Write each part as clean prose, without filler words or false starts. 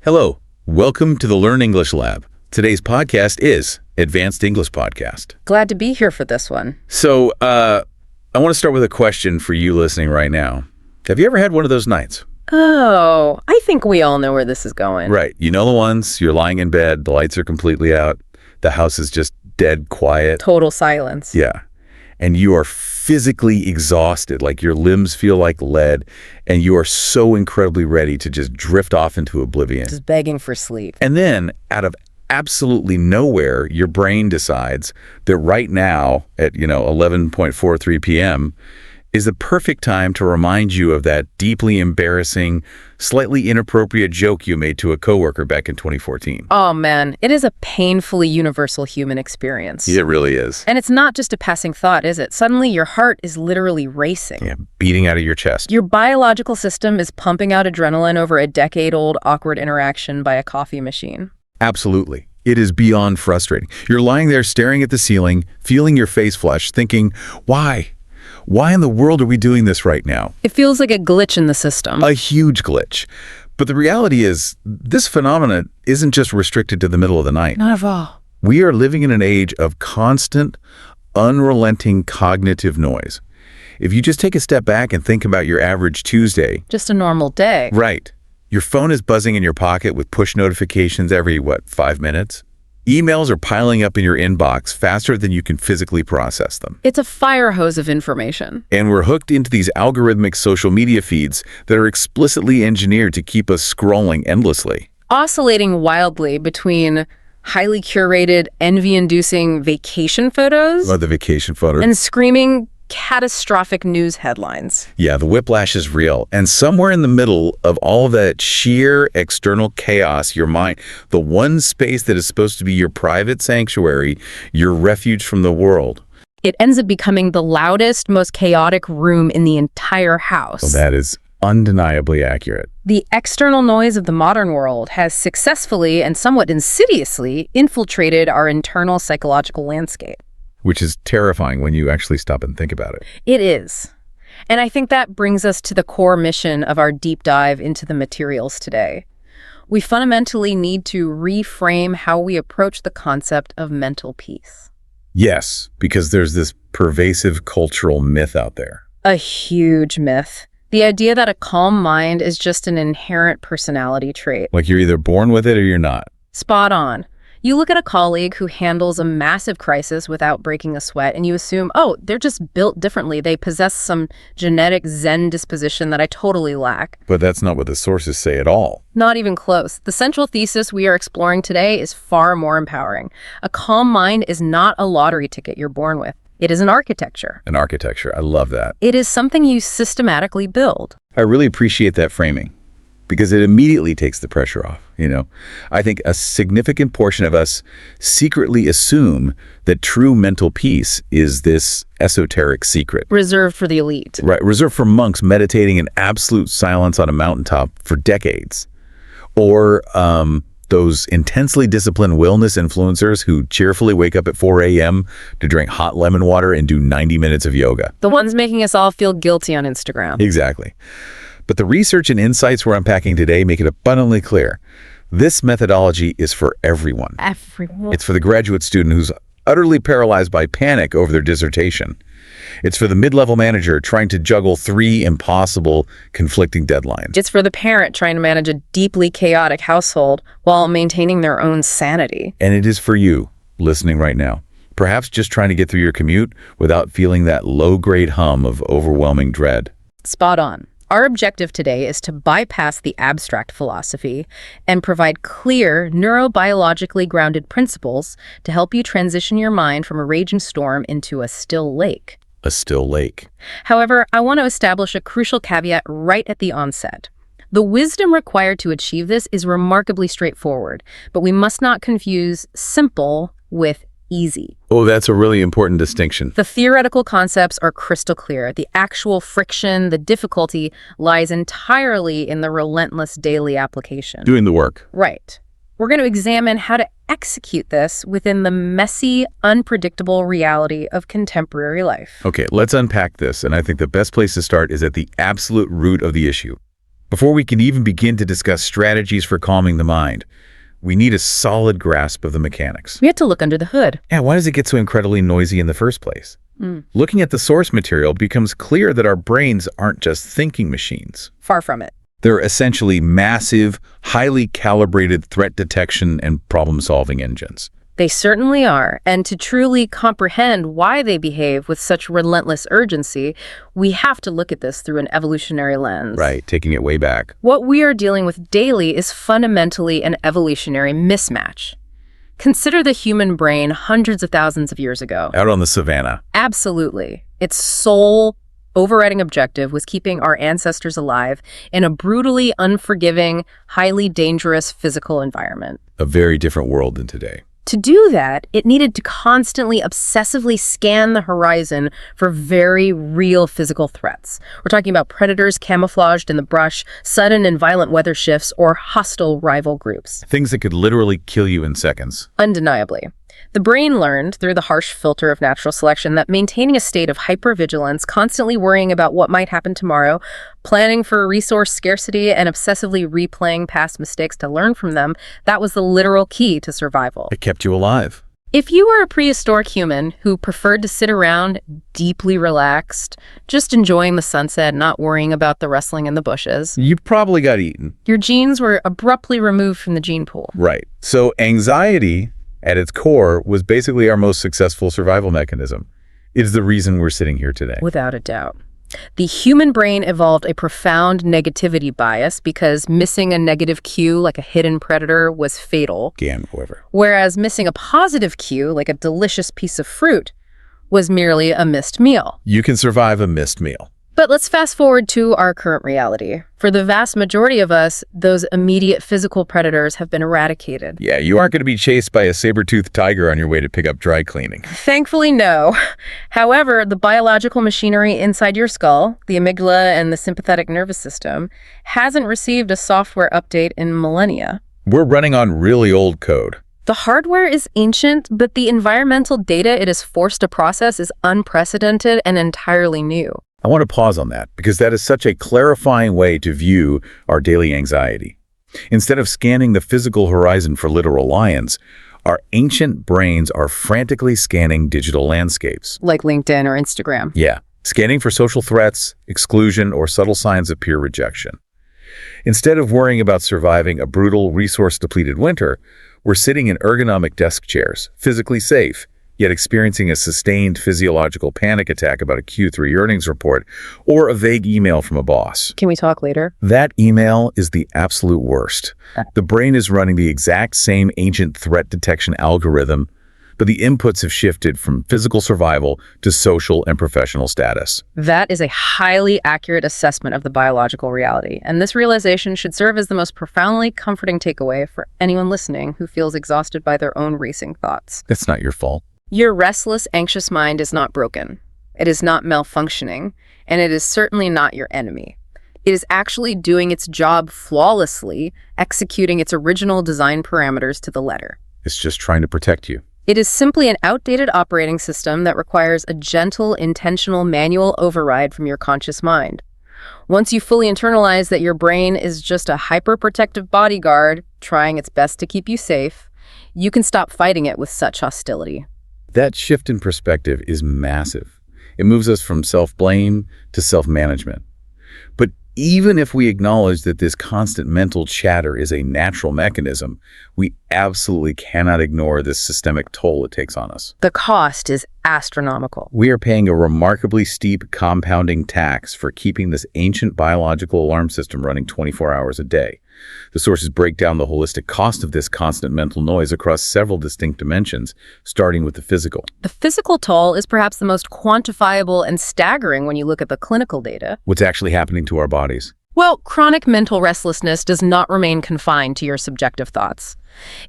Hello, welcome to the Learn English Lab. Today's podcast is Advanced English Podcast. Glad to be here for this one. So, I want to start with a question for you listening right now. Have you ever had one of those nights? Oh, I think we all know where this is going. Right. You know the ones, you're lying in bed, the lights are completely out, the house is just dead quiet. Total silence. Yeah. And you are physically exhausted, like your limbs feel like lead, and you are so incredibly ready to just drift off into oblivion. Just begging for sleep. And then, out of absolutely nowhere, your brain decides that right now, at 11:43 p.m., is the perfect time to remind you of that deeply embarrassing, slightly inappropriate joke you made to a coworker back in 2014. Oh man, it is a painfully universal human experience. It really is. And it's not just a passing thought, is it? Suddenly your heart is literally racing. Yeah, beating out of your chest. Your biological system is pumping out adrenaline over a decade-old awkward interaction by a coffee machine. Absolutely. It is beyond frustrating. You're lying there staring at the ceiling, feeling your face flush, thinking, why? Why in the world are we doing this right now? It feels like a glitch in the system. A huge glitch. But the reality is, this phenomenon isn't just restricted to the middle of the night. Not at all. We are living in an age of constant, unrelenting cognitive noise. If you just take a step back and think about your average Tuesday. Just a normal day. Right. Your phone is buzzing in your pocket with push notifications every, 5 minutes? Emails are piling up in your inbox faster than you can physically process them. It's a fire hose of information. And we're hooked into these algorithmic social media feeds that are explicitly engineered to keep us scrolling endlessly. Oscillating wildly between highly curated, envy-inducing vacation photos Oh, the vacation photo. and screaming catastrophic news headlines. Yeah, the whiplash is real. And somewhere in the middle of all of that sheer external chaos, your mind, the one space that is supposed to be your private sanctuary, your refuge from the world. It ends up becoming the loudest, most chaotic room in the entire house. Well, that is undeniably accurate. The external noise of the modern world has successfully and somewhat insidiously infiltrated our internal psychological landscape. Which is terrifying when you actually stop and think about it. It is. And I think that brings us to the core mission of our deep dive into the materials today. We fundamentally need to reframe how we approach the concept of mental peace. Yes, because there's this pervasive cultural myth out there. A huge myth. The idea that a calm mind is just an inherent personality trait. Like you're either born with it or you're not. Spot on. You look at a colleague who handles a massive crisis without breaking a sweat, and you assume, oh, they're just built differently. They possess some genetic Zen disposition that I totally lack. But that's not what the sources say at all. Not even close. The central thesis we are exploring today is far more empowering. A calm mind is not a lottery ticket you're born with. It is an architecture. An architecture. I love that. It is something you systematically build. I really appreciate that framing because it immediately takes the pressure off. I think a significant portion of us secretly assume that true mental peace is this esoteric secret. Reserved for the elite. Right, reserved for monks meditating in absolute silence on a mountaintop for decades. Or those intensely disciplined wellness influencers who cheerfully wake up at 4 a.m. to drink hot lemon water and do 90 minutes of yoga. The ones making us all feel guilty on Instagram. Exactly. But the research and insights we're unpacking today make it abundantly clear. This methodology is for everyone. Everyone. It's for the graduate student who's utterly paralyzed by panic over their dissertation. It's for the mid-level manager trying to juggle 3 impossible conflicting deadlines. It's for the parent trying to manage a deeply chaotic household while maintaining their own sanity. And it is for you, listening right now. Perhaps just trying to get through your commute without feeling that low-grade hum of overwhelming dread. Spot on. Our objective today is to bypass the abstract philosophy and provide clear, neurobiologically grounded principles to help you transition your mind from a raging storm into a still lake. A still lake. However, I want to establish a crucial caveat right at the onset. The wisdom required to achieve this is remarkably straightforward, but we must not confuse simple with easy. Oh, that's a really important distinction. The theoretical concepts are crystal clear. The actual friction, the difficulty, lies entirely in the relentless daily application. Doing the work. Right. We're going to examine how to execute this within the messy, unpredictable reality of contemporary life. Okay, let's unpack this, and I think the best place to start is at the absolute root of the issue. Before we can even begin to discuss strategies for calming the mind, we need a solid grasp of the mechanics. We have to look under the hood. Yeah, why does it get so incredibly noisy in the first place? Looking at the source material, it becomes clear that our brains aren't just thinking machines. Far from it. They're essentially massive, highly calibrated threat detection and problem-solving engines. They certainly are, and to truly comprehend why they behave with such relentless urgency, we have to look at this through an evolutionary lens. Right, taking it way back. What we are dealing with daily is fundamentally an evolutionary mismatch. Consider the human brain hundreds of thousands of years ago. Out on the savannah. Absolutely. Its sole overriding objective was keeping our ancestors alive in a brutally unforgiving, highly dangerous physical environment. A very different world than today. To do that, it needed to constantly, obsessively scan the horizon for very real physical threats. We're talking about predators camouflaged in the brush, sudden and violent weather shifts, or hostile rival groups. Things that could literally kill you in seconds. Undeniably. The brain learned, through the harsh filter of natural selection, that maintaining a state of hypervigilance, constantly worrying about what might happen tomorrow, planning for resource scarcity, and obsessively replaying past mistakes to learn from them, that was the literal key to survival. It kept you alive. If you were a prehistoric human who preferred to sit around, deeply relaxed, just enjoying the sunset, not worrying about the rustling in the bushes, You probably got eaten. your genes were abruptly removed from the gene pool. Right. So anxiety, at its core, was basically our most successful survival mechanism. It is the reason we're sitting here today. Without a doubt. The human brain evolved a profound negativity bias because missing a negative cue, like a hidden predator, was fatal, However. whereas missing a positive cue, like a delicious piece of fruit, was merely a missed meal. You can survive a missed meal. But let's fast forward to our current reality. For the vast majority of us, those immediate physical predators have been eradicated. Yeah, you aren't going to be chased by a saber-toothed tiger on your way to pick up dry cleaning. Thankfully, no. However, the biological machinery inside your skull, the amygdala and the sympathetic nervous system, hasn't received a software update in millennia. We're running on really old code. The hardware is ancient, but the environmental data it is forced to process is unprecedented and entirely new. I want to pause on that because that is such a clarifying way to view our daily anxiety. Instead of scanning the physical horizon for literal lions, our ancient brains are frantically scanning digital landscapes. Like LinkedIn or Instagram. Yeah, scanning for social threats, exclusion, or subtle signs of peer rejection. Instead of worrying about surviving a brutal, resource-depleted winter, we're sitting in ergonomic desk chairs, physically safe, yet experiencing a sustained physiological panic attack about a Q3 earnings report or a vague email from a boss. Can we talk later? That email is the absolute worst. The brain is running the exact same ancient threat detection algorithm, but the inputs have shifted from physical survival to social and professional status. That is a highly accurate assessment of the biological reality, and this realization should serve as the most profoundly comforting takeaway for anyone listening who feels exhausted by their own racing thoughts. That's not your fault. Your restless, anxious mind is not broken. It is not malfunctioning, and it is certainly not your enemy. It is actually doing its job flawlessly, executing its original design parameters to the letter. It's just trying to protect you. It is simply an outdated operating system that requires a gentle, intentional manual override from your conscious mind. Once you fully internalize that your brain is just a hyper-protective bodyguard trying its best to keep you safe, you can stop fighting it with such hostility. That shift in perspective is massive. It moves us from self-blame to self-management. But even if we acknowledge that this constant mental chatter is a natural mechanism, we absolutely cannot ignore this systemic toll it takes on us. The cost is astronomical. We are paying a remarkably steep compounding tax for keeping this ancient biological alarm system running 24 hours a day. The sources break down the holistic cost of this constant mental noise across several distinct dimensions, starting with the physical. The physical toll is perhaps the most quantifiable and staggering when you look at the clinical data. What's actually happening to our bodies? Well, chronic mental restlessness does not remain confined to your subjective thoughts.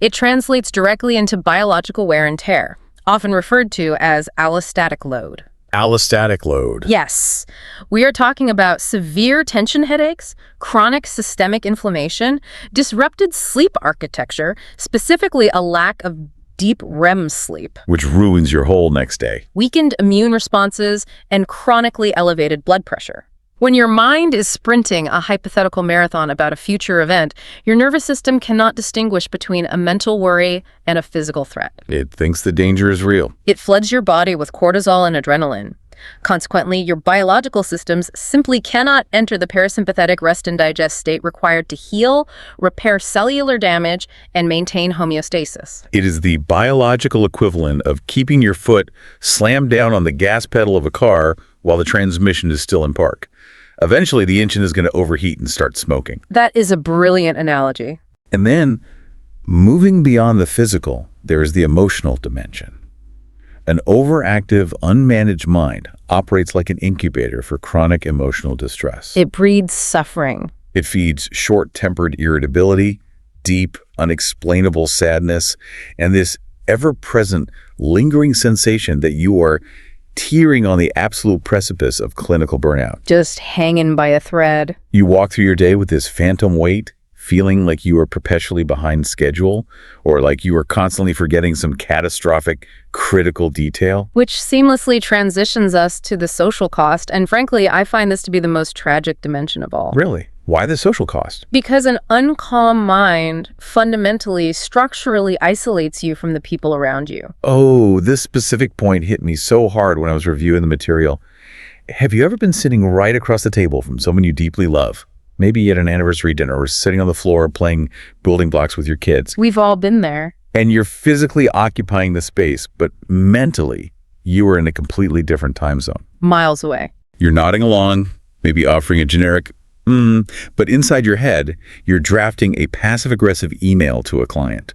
It translates directly into biological wear and tear, often referred to as allostatic load. Allostatic load. Yes. We are talking about severe tension headaches, chronic systemic inflammation, disrupted sleep architecture, specifically a lack of deep REM sleep, Which ruins your whole next day. weakened immune responses, and chronically elevated blood pressure. When your mind is sprinting a hypothetical marathon about a future event, your nervous system cannot distinguish between a mental worry and a physical threat. It thinks the danger is real. It floods your body with cortisol and adrenaline. Consequently, your biological systems simply cannot enter the parasympathetic rest and digest state required to heal, repair cellular damage, and maintain homeostasis. It is the biological equivalent of keeping your foot slammed down on the gas pedal of a car while the transmission is still in park. Eventually, the engine is going to overheat and start smoking. That is a brilliant analogy. And then, moving beyond the physical, there is the emotional dimension. An overactive, unmanaged mind operates like an incubator for chronic emotional distress. It breeds suffering. It feeds short-tempered irritability, deep, unexplainable sadness, and this ever-present, lingering sensation that you are teetering on the absolute precipice of clinical burnout. Just hanging by a thread. You walk through your day with this phantom weight, feeling like you are perpetually behind schedule, or like you are constantly forgetting some catastrophic, critical detail. Which seamlessly transitions us to the social cost, and frankly, I find this to be the most tragic dimension of all. Really? Why the social cost? Because an uncalm mind fundamentally, structurally isolates you from the people around you. Oh, this specific point hit me so hard when I was reviewing the material. Have you ever been sitting right across the table from someone you deeply love? Maybe at an anniversary dinner or sitting on the floor playing building blocks with your kids. We've all been there. And you're physically occupying the space, but mentally, you are in a completely different time zone. Miles away. You're nodding along, maybe offering a generic, but inside your head, you're drafting a passive-aggressive email to a client.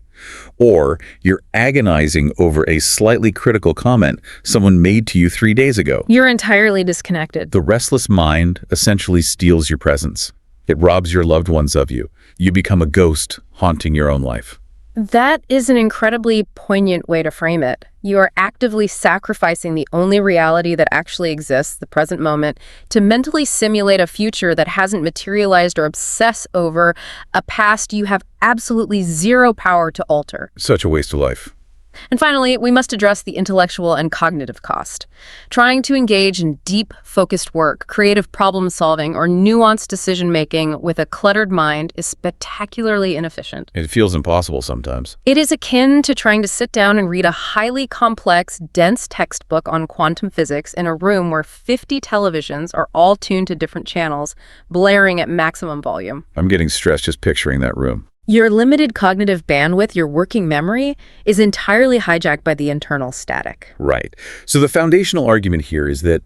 Or you're agonizing over a slightly critical comment someone made to you 3 days ago. You're entirely disconnected. The restless mind essentially steals your presence. It robs your loved ones of you. You become a ghost haunting your own life. That is an incredibly poignant way to frame it. You are actively sacrificing the only reality that actually exists, the present moment, to mentally simulate a future that hasn't materialized or obsess over a past you have absolutely zero power to alter. Such a waste of life. And finally, we must address the intellectual and cognitive cost. Trying to engage in deep, focused work, creative problem-solving, or nuanced decision-making with a cluttered mind is spectacularly inefficient. It feels impossible sometimes. It is akin to trying to sit down and read a highly complex, dense textbook on quantum physics in a room where 50 televisions are all tuned to different channels, blaring at maximum volume. I'm getting stressed just picturing that room. Your limited cognitive bandwidth, your working memory, is entirely hijacked by the internal static. Right. So the foundational argument here is that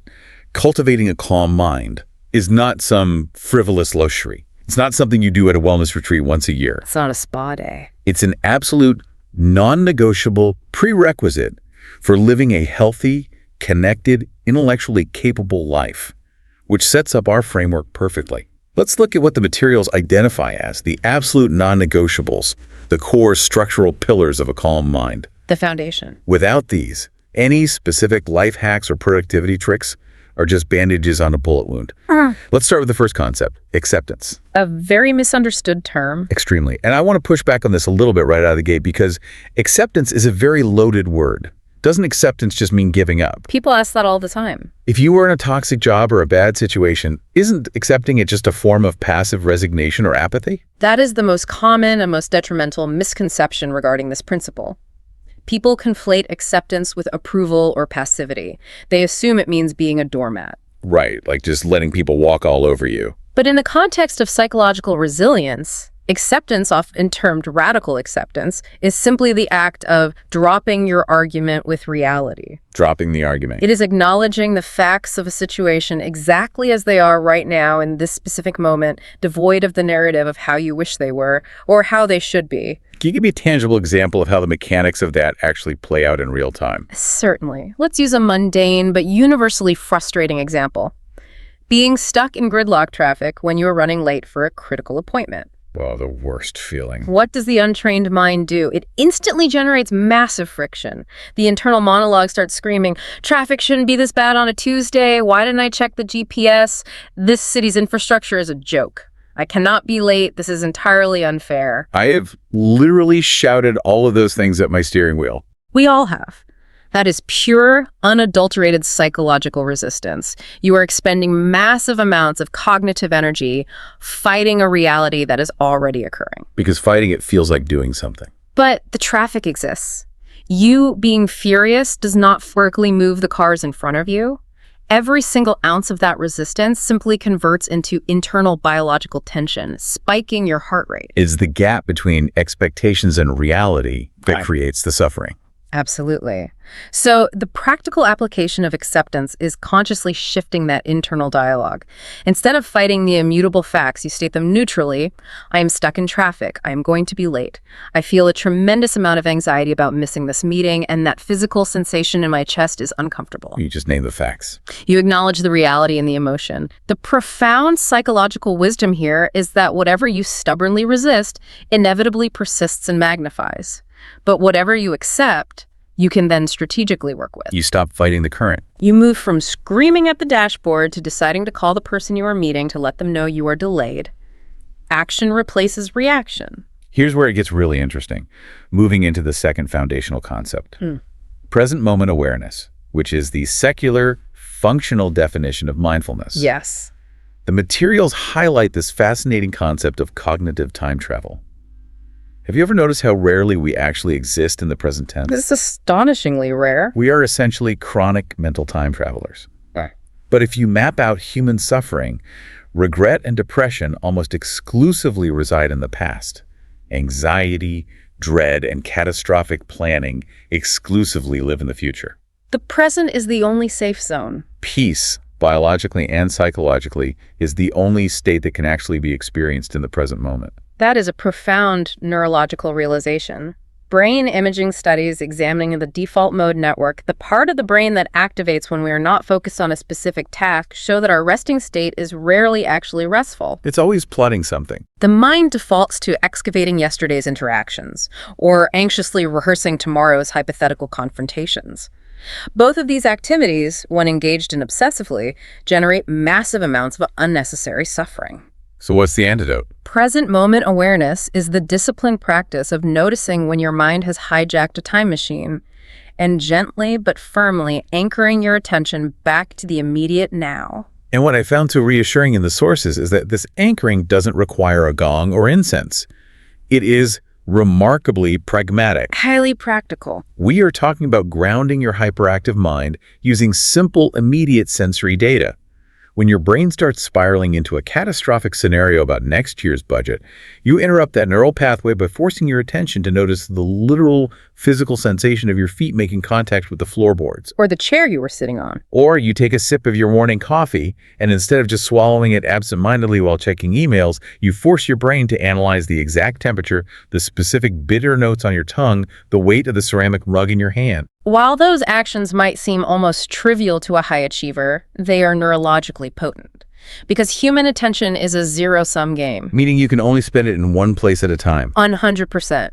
cultivating a calm mind is not some frivolous luxury. It's not something you do at a wellness retreat once a year. It's not a spa day. It's an absolute, non-negotiable prerequisite for living a healthy, connected, intellectually capable life, which sets up our framework perfectly. Let's look at what the materials identify as the absolute non-negotiables, the core structural pillars of a calm mind. The foundation. Without these, any specific life hacks or productivity tricks are just bandages on a bullet wound. Let's start with the first concept, acceptance. A very misunderstood term. Extremely. And I want to push back on this a little bit right out of the gate because acceptance is a very loaded word. Doesn't acceptance just mean giving up? People ask that all the time. If you were in a toxic job or a bad situation, isn't accepting it just a form of passive resignation or apathy? That is the most common and most detrimental misconception regarding this principle. People conflate acceptance with approval or passivity. They assume it means being a doormat. Right, like just letting people walk all over you. But in the context of psychological resilience, acceptance, often termed radical acceptance, is simply the act of dropping your argument with reality. Dropping the argument. It is acknowledging the facts of a situation exactly as they are right now in this specific moment, devoid of the narrative of how you wish they were or how they should be. Can you give me a tangible example of how the mechanics of that actually play out in real time? Certainly. Let's use a mundane but universally frustrating example. Being stuck in gridlock traffic when you are running late for a critical appointment. Oh, the worst feeling. What does the untrained mind do? It instantly generates massive friction. The internal monologue starts screaming, "Traffic shouldn't be this bad on a Tuesday. Why didn't I check the GPS? This city's infrastructure is a joke. I cannot be late. This is entirely unfair." I have literally shouted all of those things at my steering wheel. We all have. That is pure, unadulterated psychological resistance. You are expending massive amounts of cognitive energy fighting a reality that is already occurring. Because fighting it feels like doing something. But the traffic exists. You being furious does not physically move the cars in front of you. Every single ounce of that resistance simply converts into internal biological tension, spiking your heart rate. It's the gap between expectations and reality that creates the suffering. Absolutely. So the practical application of acceptance is consciously shifting that internal dialogue. Instead of fighting the immutable facts, you state them neutrally. I am stuck in traffic. I am going to be late. I feel a tremendous amount of anxiety about missing this meeting, and that physical sensation in my chest is uncomfortable. You just name the facts. You acknowledge the reality and the emotion. The profound psychological wisdom here is that whatever you stubbornly resist inevitably persists and magnifies. But whatever you accept, you can then strategically work with. You stop fighting the current. You move from screaming at the dashboard to deciding to call the person you are meeting to let them know you are delayed. Action replaces reaction. Here's where it gets really interesting, moving into the second foundational concept. Present moment awareness, which is the secular, functional definition of mindfulness. Yes. The materials highlight this fascinating concept of cognitive time travel. Have you ever noticed how rarely we actually exist in the present tense? This is astonishingly rare. We are essentially chronic mental time travelers. Right. But if you map out human suffering, regret and depression almost exclusively reside in the past. Anxiety, dread, and catastrophic planning exclusively live in the future. The present is the only safe zone. Peace, biologically and psychologically, is the only state that can actually be experienced in the present moment. That is a profound neurological realization. Brain imaging studies examining the default mode network, the part of the brain that activates when we are not focused on a specific task, show that our resting state is rarely actually restful. It's always plotting something. The mind defaults to excavating yesterday's interactions, or anxiously rehearsing tomorrow's hypothetical confrontations. Both of these activities, when engaged in obsessively, generate massive amounts of unnecessary suffering. So what's the antidote? Present moment awareness is the disciplined practice of noticing when your mind has hijacked a time machine and gently but firmly anchoring your attention back to the immediate now. And what I found so reassuring in the sources is that this anchoring doesn't require a gong or incense. It is remarkably pragmatic. Highly practical. We are talking about grounding your hyperactive mind using simple, immediate sensory data. When your brain starts spiraling into a catastrophic scenario about next year's budget, you interrupt that neural pathway by forcing your attention to notice the literal physical sensation of your feet making contact with the floorboards. Or the chair you were sitting on. Or you take a sip of your morning coffee, and instead of just swallowing it absentmindedly while checking emails, you force your brain to analyze the exact temperature, the specific bitter notes on your tongue, the weight of the ceramic rug in your hand. While those actions might seem almost trivial to a high achiever, they are neurologically potent. Because human attention is a zero-sum game. Meaning you can only spend it in one place at a time. 100%.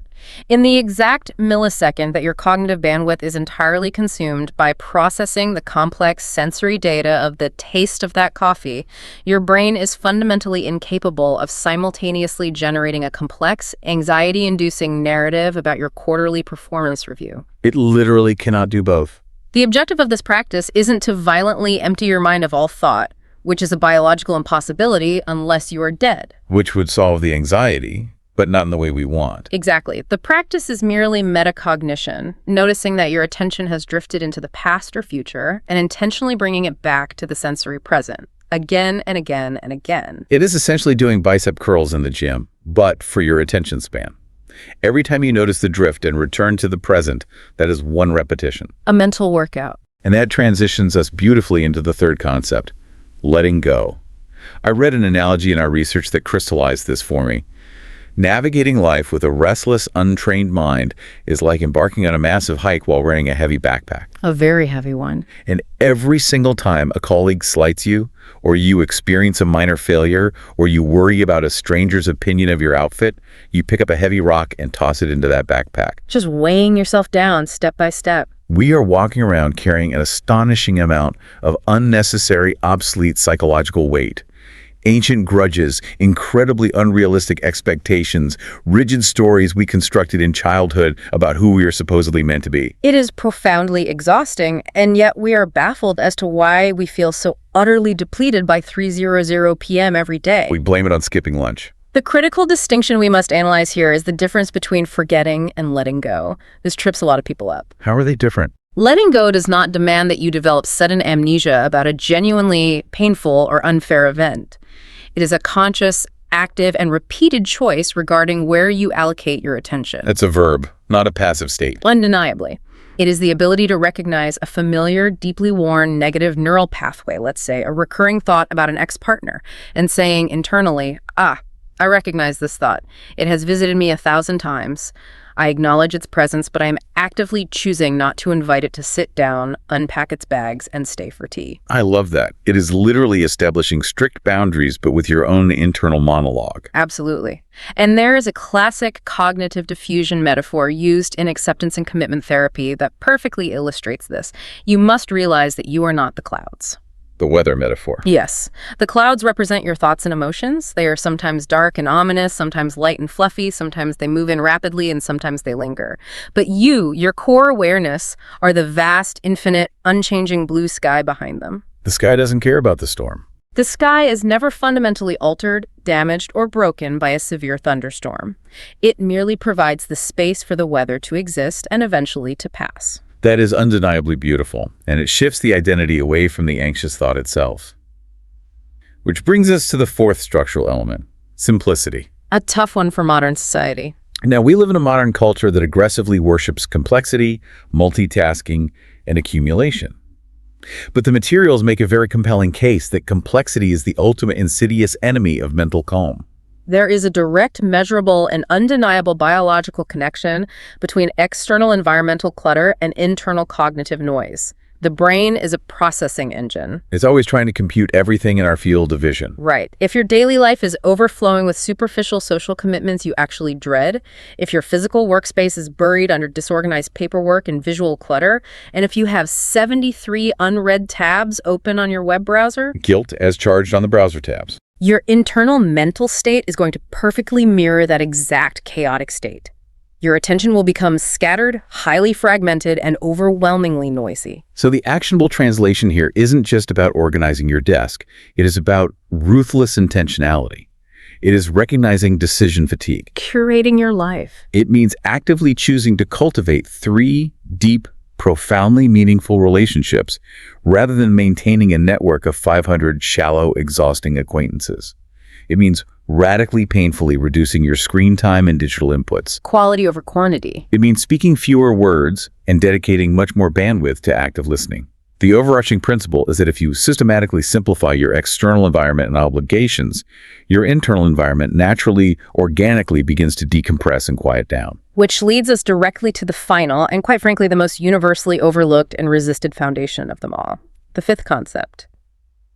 In the exact millisecond that your cognitive bandwidth is entirely consumed by processing the complex sensory data of the taste of that coffee, your brain is fundamentally incapable of simultaneously generating a complex, anxiety-inducing narrative about your quarterly performance review. It literally cannot do both. The objective of this practice isn't to violently empty your mind of all thought, which is a biological impossibility unless you are dead. Which would solve the anxiety, but not in the way we want. Exactly. The practice is merely metacognition, noticing that your attention has drifted into the past or future and intentionally bringing it back to the sensory present, again and again and again. It is essentially doing bicep curls in the gym, but for your attention span. Every time you notice the drift and return to the present, that is one repetition. A mental workout. And that transitions us beautifully into the third concept, letting go. I read an analogy in our research that crystallized this for me. Navigating life with a restless, untrained mind is like embarking on a massive hike while wearing a heavy backpack. A very heavy one. And every single time a colleague slights you, or you experience a minor failure, or you worry about a stranger's opinion of your outfit, you pick up a heavy rock and toss it into that backpack. Just weighing yourself down step by step. We are walking around carrying an astonishing amount of unnecessary, obsolete psychological weight. Ancient grudges, incredibly unrealistic expectations, rigid stories we constructed in childhood about who we are supposedly meant to be. It is profoundly exhausting, and yet we are baffled as to why we feel so utterly depleted by 3:00 p.m. every day. We blame it on skipping lunch. The critical distinction we must analyze here is the difference between forgetting and letting go. This trips a lot of people up. How are they different? Letting go does not demand that you develop sudden amnesia about a genuinely painful or unfair event. It is a conscious, active, and repeated choice regarding where you allocate your attention. That's a verb, not a passive state. Undeniably. It is the ability to recognize a familiar, deeply worn, negative neural pathway, let's say, a recurring thought about an ex-partner, and saying internally, I recognize this thought. It has visited me 1,000 times. I acknowledge its presence, but I am actively choosing not to invite it to sit down, unpack its bags, and stay for tea. I love that. It is literally establishing strict boundaries, but with your own internal monologue. Absolutely. And there is a classic cognitive diffusion metaphor used in acceptance and commitment therapy that perfectly illustrates this. You must realize that you are not the clouds. The weather metaphor. Yes. The clouds represent your thoughts and emotions. They are sometimes dark and ominous, sometimes light and fluffy, sometimes they move in rapidly, and sometimes they linger. But you, your core awareness, are the vast, infinite, unchanging blue sky behind them. The sky doesn't care about the storm. The sky is never fundamentally altered, damaged, or broken by a severe thunderstorm. It merely provides the space for the weather to exist and eventually to pass. That is undeniably beautiful, and it shifts the identity away from the anxious thought itself. Which brings us to the fourth structural element, simplicity. A tough one for modern society. Now, we live in a modern culture that aggressively worships complexity, multitasking, and accumulation. But the materials make a very compelling case that complexity is the ultimate insidious enemy of mental calm. There is a direct, measurable, and undeniable biological connection between external environmental clutter and internal cognitive noise. The brain is a processing engine. It's always trying to compute everything in our field of vision. Right. If your daily life is overflowing with superficial social commitments you actually dread, if your physical workspace is buried under disorganized paperwork and visual clutter, and if you have 73 unread tabs open on your web browser, Guilt as charged on the browser tabs. your internal mental state is going to perfectly mirror that exact chaotic state. Your attention will become scattered, highly fragmented, and overwhelmingly noisy. So the actionable translation here isn't just about organizing your desk. It is about ruthless intentionality. It is recognizing decision fatigue. Curating your life. It means actively choosing to cultivate 3 deep, profoundly meaningful relationships rather than maintaining a network of 500 shallow, exhausting acquaintances. It means radically painfully reducing your screen time and digital inputs. Quality over quantity. It means speaking fewer words and dedicating much more bandwidth to active listening. The overarching principle is that if you systematically simplify your external environment and obligations, your internal environment naturally, organically begins to decompress and quiet down. Which leads us directly to the final, and quite frankly, the most universally overlooked and resisted foundation of them all. The fifth concept.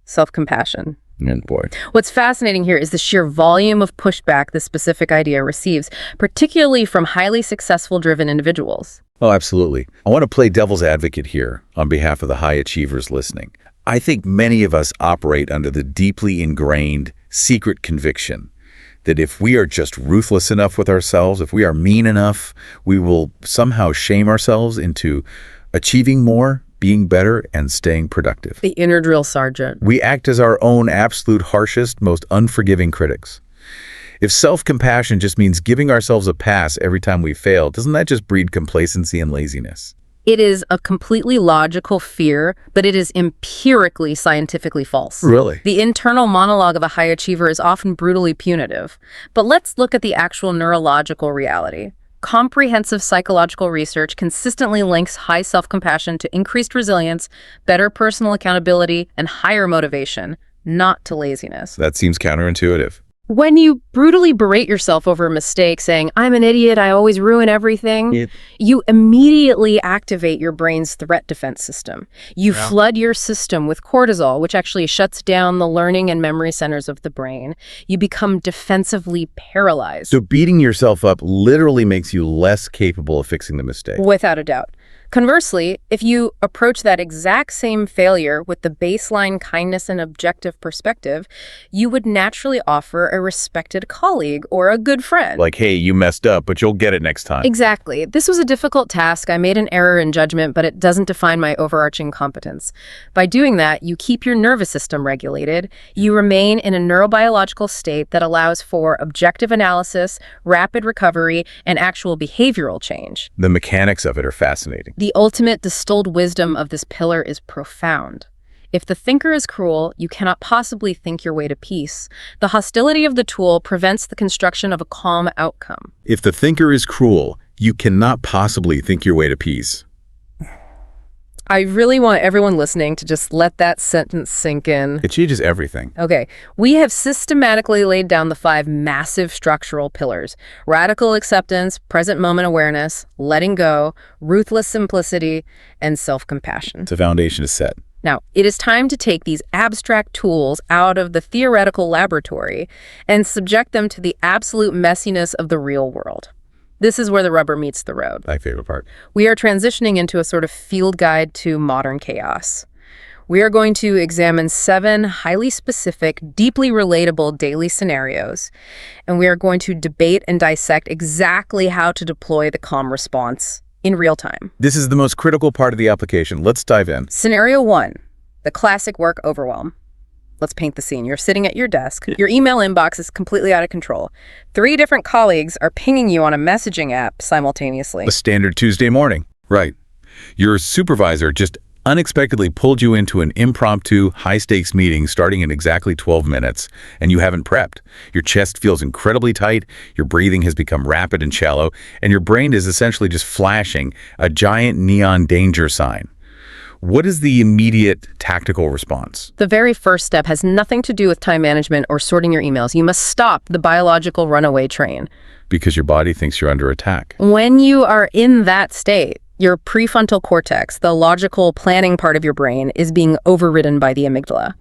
Self-compassion. And boy. What's fascinating here is the sheer volume of pushback this specific idea receives, particularly from highly successful driven individuals. Oh, absolutely. I want to play devil's advocate here on behalf of the high achievers listening. I think many of us operate under the deeply ingrained secret conviction that if we are just ruthless enough with ourselves, if we are mean enough, we will somehow shame ourselves into achieving more, being better, and staying productive. The inner drill sergeant. We act as our own absolute harshest, most unforgiving critics. If self-compassion just means giving ourselves a pass every time we fail, doesn't that just breed complacency and laziness? It is a completely logical fear, but it is empirically scientifically false. Really? The internal monologue of a high achiever is often brutally punitive. But let's look at the actual neurological reality. Comprehensive psychological research consistently links high self-compassion to increased resilience, better personal accountability, and higher motivation, not to laziness. That seems counterintuitive. When you brutally berate yourself over a mistake, saying, "I'm an idiot, I always ruin everything," you immediately activate your brain's threat defense system. You flood your system with cortisol, which actually shuts down the learning and memory centers of the brain. You become defensively paralyzed. So beating yourself up literally makes you less capable of fixing the mistake. Without a doubt. Conversely, if you approach that exact same failure with the baseline kindness and objective perspective, you would naturally offer a respected colleague or a good friend. Like, hey, you messed up, but you'll get it next time. Exactly. This was a difficult task. I made an error in judgment, but it doesn't define my overarching competence. By doing that, you keep your nervous system regulated. You remain in a neurobiological state that allows for objective analysis, rapid recovery, and actual behavioral change. The mechanics of it are fascinating. The ultimate distilled wisdom of this pillar is profound. If the thinker is cruel, you cannot possibly think your way to peace. The hostility of the tool prevents the construction of a calm outcome. If the thinker is cruel, you cannot possibly think your way to peace. I really want everyone listening to just let that sentence sink in. It changes everything. Okay, we have systematically laid down the 5 massive structural pillars: radical acceptance, present moment awareness, letting go, ruthless simplicity, and self-compassion. The foundation is set. Now, it is time to take these abstract tools out of the theoretical laboratory and subject them to the absolute messiness of the real world. This is where the rubber meets the road. My favorite part. We are transitioning into a sort of field guide to modern chaos. We are going to examine 7 highly specific, deeply relatable daily scenarios, and we are going to debate and dissect exactly how to deploy the calm response in real time. This is the most critical part of the application. Let's dive in. Scenario 1, the classic work overwhelm. Let's paint the scene. You're sitting at your desk. Your email inbox is completely out of control. 3 different colleagues are pinging you on a messaging app simultaneously. A standard Tuesday morning. Right. Your supervisor just unexpectedly pulled you into an impromptu, high-stakes meeting starting in exactly 12 minutes, and you haven't prepped. Your chest feels incredibly tight, your breathing has become rapid and shallow, and your brain is essentially just flashing a giant neon danger sign. What is the immediate tactical response? The very first step has nothing to do with time management or sorting your emails. You must stop the biological runaway train. Because your body thinks you're under attack. When you are in that state, your prefrontal cortex, the logical planning part of your brain, is being overridden by the amygdala.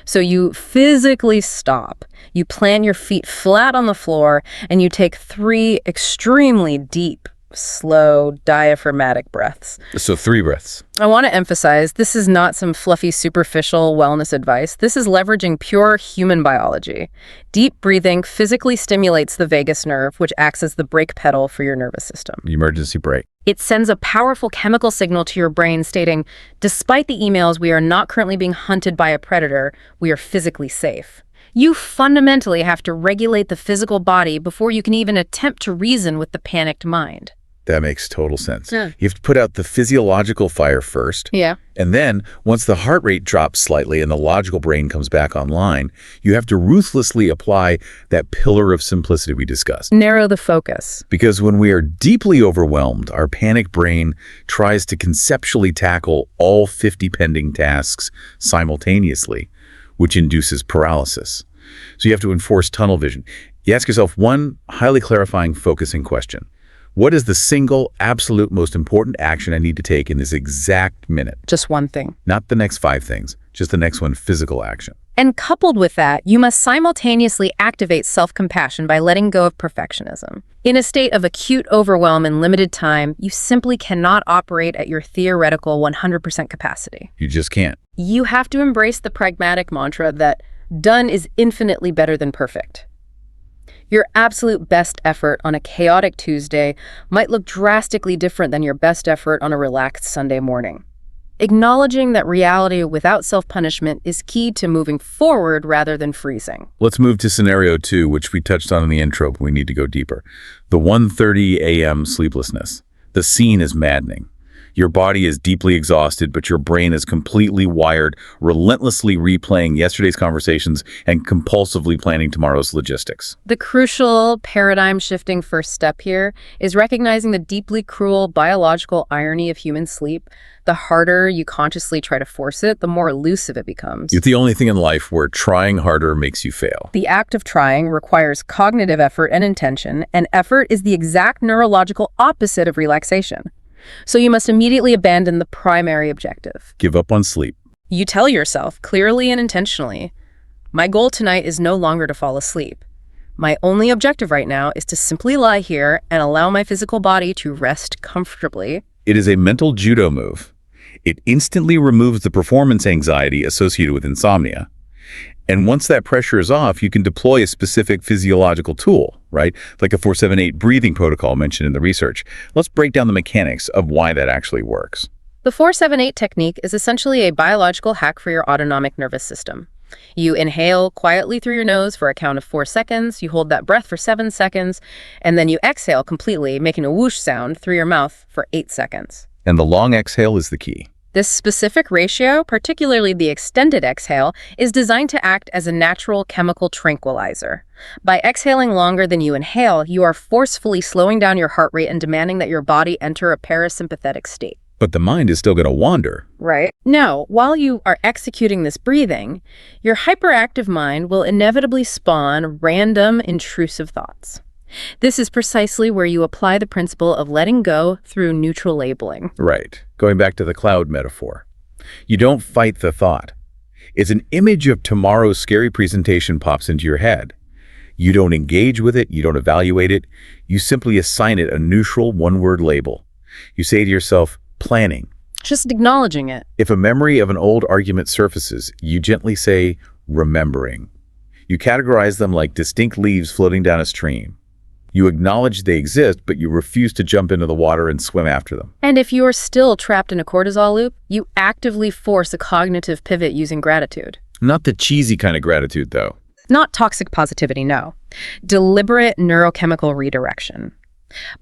So you physically stop. You plant your feet flat on the floor, and you take 3 extremely deep, slow, diaphragmatic breaths. So 3 breaths. I want to emphasize, this is not some fluffy, superficial wellness advice. This is leveraging pure human biology. Deep breathing physically stimulates the vagus nerve, which acts as the brake pedal for your nervous system. The emergency brake. It sends a powerful chemical signal to your brain stating, despite the emails, we are not currently being hunted by a predator, we are physically safe. You fundamentally have to regulate the physical body before you can even attempt to reason with the panicked mind. That makes total sense. Yeah. You have to put out the physiological fire first. Yeah. And then, once the heart rate drops slightly and the logical brain comes back online, you have to ruthlessly apply that pillar of simplicity we discussed. Narrow the focus. Because when we are deeply overwhelmed, our panic brain tries to conceptually tackle all 50 pending tasks simultaneously, which induces paralysis. So you have to enforce tunnel vision. You ask yourself one highly clarifying, focusing question. What is the single, absolute most important action I need to take in this exact minute? Just one thing. Not the next 5 things, just the next one, physical action. And coupled with that, you must simultaneously activate self-compassion by letting go of perfectionism. In a state of acute overwhelm in limited time, you simply cannot operate at your theoretical 100% capacity. You just can't. You have to embrace the pragmatic mantra that done is infinitely better than perfect. Your absolute best effort on a chaotic Tuesday might look drastically different than your best effort on a relaxed Sunday morning. Acknowledging that reality without self-punishment is key to moving forward rather than freezing. Let's move to scenario 2, which we touched on in the intro, but we need to go deeper. The 1:30 a.m. sleeplessness. The scene is maddening. Your body is deeply exhausted, but your brain is completely wired, relentlessly replaying yesterday's conversations and compulsively planning tomorrow's logistics. The crucial paradigm-shifting first step here is recognizing the deeply cruel biological irony of human sleep. The harder you consciously try to force it, the more elusive it becomes. It's the only thing in life where trying harder makes you fail. The act of trying requires cognitive effort and intention, and effort is the exact neurological opposite of relaxation. So you must immediately abandon the primary objective. Give up on sleep. You tell yourself, clearly and intentionally, my goal tonight is no longer to fall asleep. My only objective right now is to simply lie here and allow my physical body to rest comfortably It is a mental judo move. It instantly removes the performance anxiety associated with insomnia. And once that pressure is off, you can deploy a specific physiological tool, right? Like a 4-7-8 breathing protocol mentioned in the research. Let's break down the mechanics of why that actually works. The 4-7-8 technique is essentially a biological hack for your autonomic nervous system. You inhale quietly through your nose for a count of 4 seconds, you hold that breath for 7 seconds, and then you exhale completely, making a whoosh sound through your mouth for 8 seconds. And the long exhale is the key. This specific ratio, particularly the extended exhale, is designed to act as a natural chemical tranquilizer. By exhaling longer than you inhale, you are forcefully slowing down your heart rate and demanding that your body enter a parasympathetic state. But the mind is still going to wander. Right. Now, while you are executing this breathing, your hyperactive mind will inevitably spawn random, intrusive thoughts. This is precisely where you apply the principle of letting go through neutral labeling. Right. Going back to the cloud metaphor. You don't fight the thought. It's an image of tomorrow's scary presentation pops into your head. You don't engage with it. You don't evaluate it. You simply assign it a neutral one-word label. You say to yourself, planning. Just acknowledging it. If a memory of an old argument surfaces, you gently say, remembering. You categorize them like distinct leaves floating down a stream. You acknowledge they exist, but you refuse to jump into the water and swim after them. And if you are still trapped in a cortisol loop, you actively force a cognitive pivot using gratitude. Not the cheesy kind of gratitude, though. Not toxic positivity, no. Deliberate neurochemical redirection.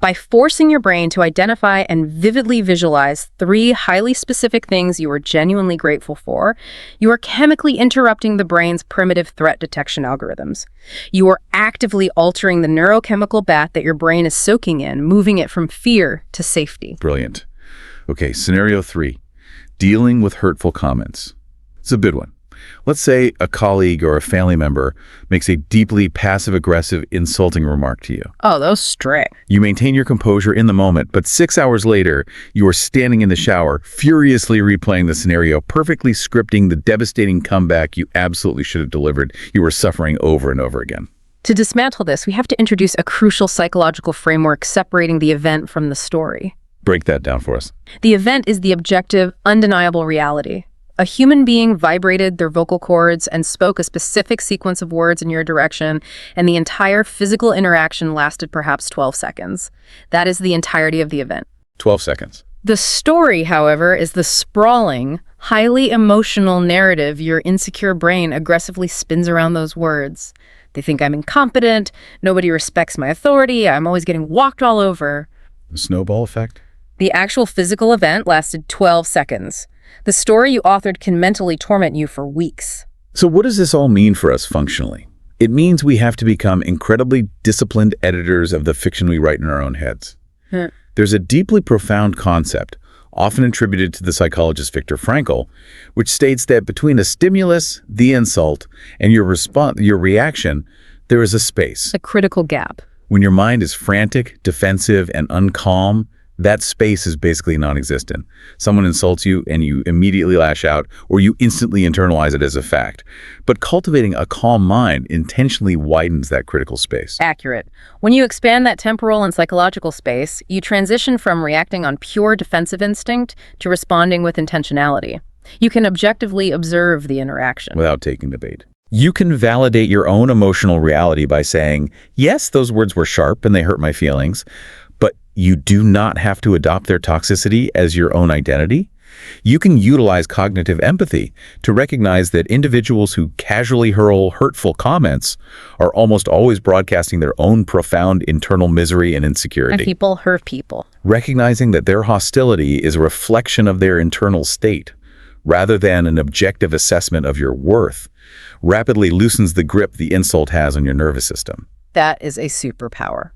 By forcing your brain to identify and vividly visualize 3 highly specific things you are genuinely grateful for, you are chemically interrupting the brain's primitive threat detection algorithms. You are actively altering the neurochemical bath that your brain is soaking in, moving it from fear to safety. Brilliant. Okay, scenario 3, dealing with hurtful comments. It's a good one. Let's say a colleague or a family member makes a deeply passive-aggressive, insulting remark to you. Oh, those stray. You maintain your composure in the moment, but 6 hours later, you are standing in the shower, furiously replaying the scenario, perfectly scripting the devastating comeback you absolutely should have delivered. You were suffering over and over again. To dismantle this, we have to introduce a crucial psychological framework separating the event from the story. Break that down for us. The event is the objective, undeniable reality. A human being vibrated their vocal cords and spoke a specific sequence of words in your direction, and the entire physical interaction lasted perhaps 12 seconds. That is the entirety of the event. 12 seconds. The story, however, is the sprawling, highly emotional narrative your insecure brain aggressively spins around those words. They think I'm incompetent, nobody respects my authority, I'm always getting walked all over. The snowball effect? The actual physical event lasted 12 seconds. The story you authored can mentally torment you for weeks. So what does this all mean for us functionally? It means we have to become incredibly disciplined editors of the fiction we write in our own heads. There's a deeply profound concept, often attributed to the psychologist Viktor Frankl, which states that between a stimulus, the insult, and your reaction, there is a space. A critical gap. When your mind is frantic, defensive, and uncalm, that space is basically non-existent. Someone insults you and you immediately lash out, or you instantly internalize it as a fact. But cultivating a calm mind intentionally widens that critical space. Accurate. When you expand that temporal and psychological space, you transition from reacting on pure defensive instinct to responding with intentionality. You can objectively observe the interaction. Without taking the bait. You can validate your own emotional reality by saying, yes, those words were sharp and they hurt my feelings, but you do not have to adopt their toxicity as your own identity. You can utilize cognitive empathy to recognize that individuals who casually hurl hurtful comments are almost always broadcasting their own profound internal misery and insecurity. And people hurt people. Recognizing that their hostility is a reflection of their internal state, rather than an objective assessment of your worth, rapidly loosens the grip the insult has on your nervous system. That is a superpower.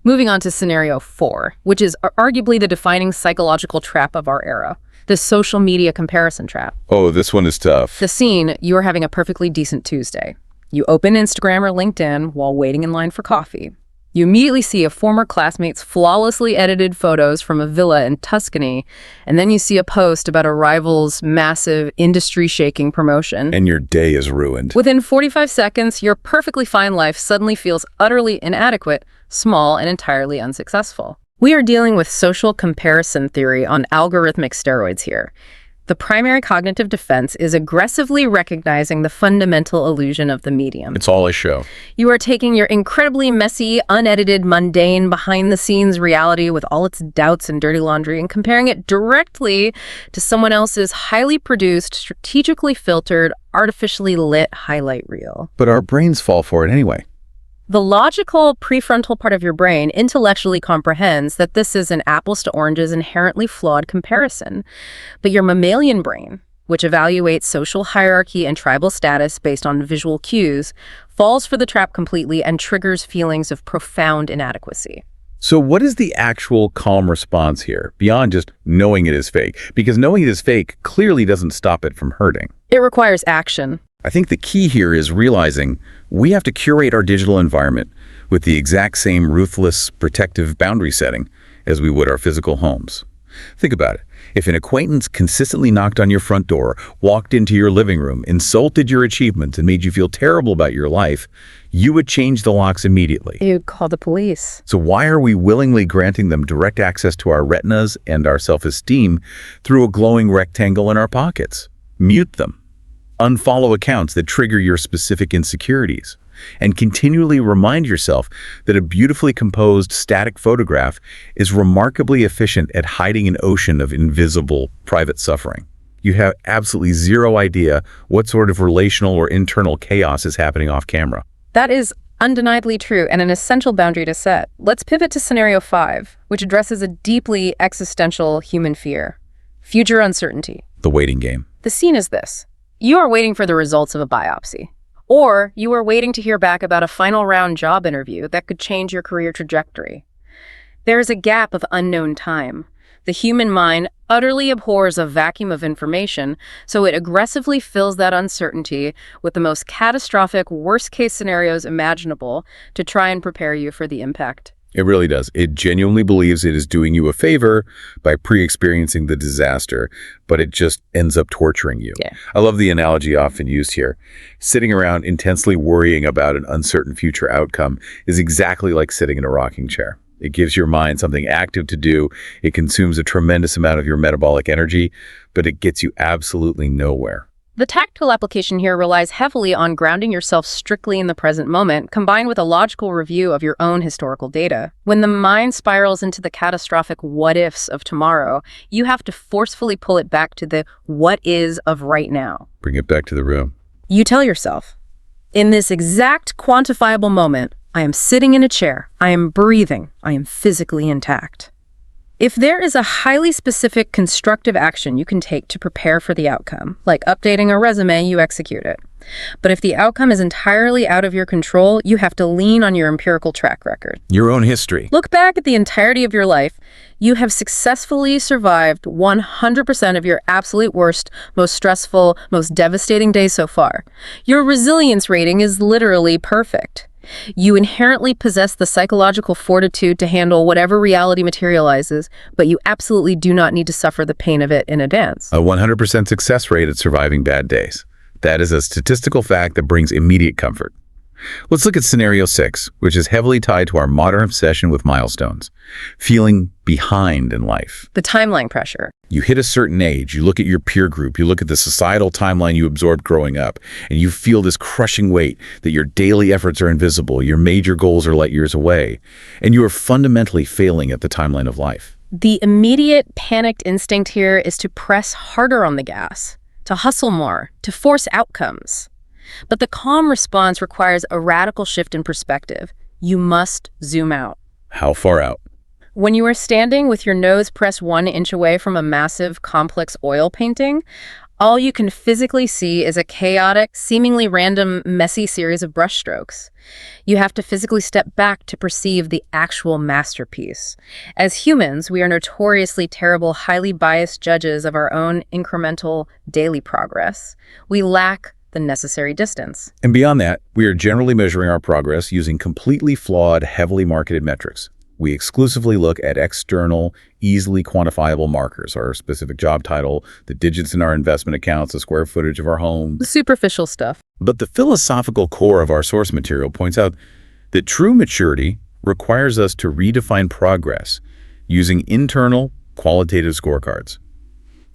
Moving on to scenario 4, which is arguably the defining psychological trap of our era, the social media comparison trap. Oh, this one is tough. The scene, you are having a perfectly decent Tuesday. You open Instagram or LinkedIn while waiting in line for coffee. You immediately see a former classmate's flawlessly edited photos from a villa in Tuscany, and then you see a post about a rival's massive industry-shaking promotion. And your day is ruined. Within 45 seconds, your perfectly fine life suddenly feels utterly inadequate, small, and entirely unsuccessful. We are dealing with social comparison theory on algorithmic steroids here. The primary cognitive defense is aggressively recognizing the fundamental illusion of the medium. It's all a show. You are taking your incredibly messy, unedited, mundane, behind-the-scenes reality with all its doubts and dirty laundry and comparing it directly to someone else's highly produced, strategically filtered, artificially lit highlight reel. But our brains fall for it anyway. The logical prefrontal part of your brain intellectually comprehends that this is an apples to oranges inherently flawed comparison. But your mammalian brain, which evaluates social hierarchy and tribal status based on visual cues, falls for the trap completely and triggers feelings of profound inadequacy. So what is the actual calm response here, beyond just knowing it is fake? Because knowing it is fake clearly doesn't stop it from hurting. It requires action. I think the key here is realizing we have to curate our digital environment with the exact same ruthless, protective boundary setting as we would our physical homes. Think about it. If an acquaintance consistently knocked on your front door, walked into your living room, insulted your achievements, and made you feel terrible about your life, you would change the locks immediately. You'd call the police. So why are we willingly granting them direct access to our retinas and our self-esteem through a glowing rectangle in our pockets? Mute them. Unfollow accounts that trigger your specific insecurities, and continually remind yourself that a beautifully composed static photograph is remarkably efficient at hiding an ocean of invisible private suffering. You have absolutely zero idea what sort of relational or internal chaos is happening off camera. That is undeniably true and an essential boundary to set. Let's pivot to scenario 5, which addresses a deeply existential human fear: future uncertainty. The waiting game. The scene is this. You are waiting for the results of a biopsy, or you are waiting to hear back about a final round job interview that could change your career trajectory. There is a gap of unknown time. The human mind utterly abhors a vacuum of information, so it aggressively fills that uncertainty with the most catastrophic, worst-case scenarios imaginable to try and prepare you for the impact. It really does. It genuinely believes it is doing you a favor by pre-experiencing the disaster, but it just ends up torturing you. Yeah. I love the analogy often used here. Sitting around intensely worrying about an uncertain future outcome is exactly like sitting in a rocking chair. It gives your mind something active to do. It consumes a tremendous amount of your metabolic energy, but it gets you absolutely nowhere. The tactical application here relies heavily on grounding yourself strictly in the present moment, combined with a logical review of your own historical data. When the mind spirals into the catastrophic what-ifs of tomorrow, you have to forcefully pull it back to the what-is of right now. Bring it back to the room. You tell yourself, in this exact quantifiable moment, I am sitting in a chair, I am breathing, I am physically intact. If there is a highly specific constructive action you can take to prepare for the outcome, like updating a resume, you execute it. But if the outcome is entirely out of your control, you have to lean on your empirical track record. Your own history. Look back at the entirety of your life. You have successfully survived 100% of your absolute worst, most stressful, most devastating days so far. Your resilience rating is literally perfect. You inherently possess the psychological fortitude to handle whatever reality materializes, but you absolutely do not need to suffer the pain of it in advance. A 100% success rate at surviving bad days. That is a statistical fact that brings immediate comfort. Let's look at scenario 6, which is heavily tied to our modern obsession with milestones. Feeling behind in life. The timeline pressure. You hit a certain age, you look at your peer group, you look at the societal timeline you absorbed growing up, and you feel this crushing weight that your daily efforts are invisible, your major goals are light years away, and you are fundamentally failing at the timeline of life. The immediate panicked instinct here is to press harder on the gas, to hustle more, to force outcomes. But the calm response requires a radical shift in perspective. You must zoom out. How far out? When you are standing with your nose pressed 1 inch away from a massive, complex oil painting, all you can physically see is a chaotic, seemingly random, messy series of brushstrokes. You have to physically step back to perceive the actual masterpiece. As humans, we are notoriously terrible, highly biased judges of our own incremental daily progress. We lack the necessary distance. And beyond that, we are generally measuring our progress using completely flawed, heavily marketed metrics. We exclusively look at external, easily quantifiable markers, our specific job title, the digits in our investment accounts, the square footage of our home. The superficial stuff. But the philosophical core of our source material points out that true maturity requires us to redefine progress using internal qualitative scorecards.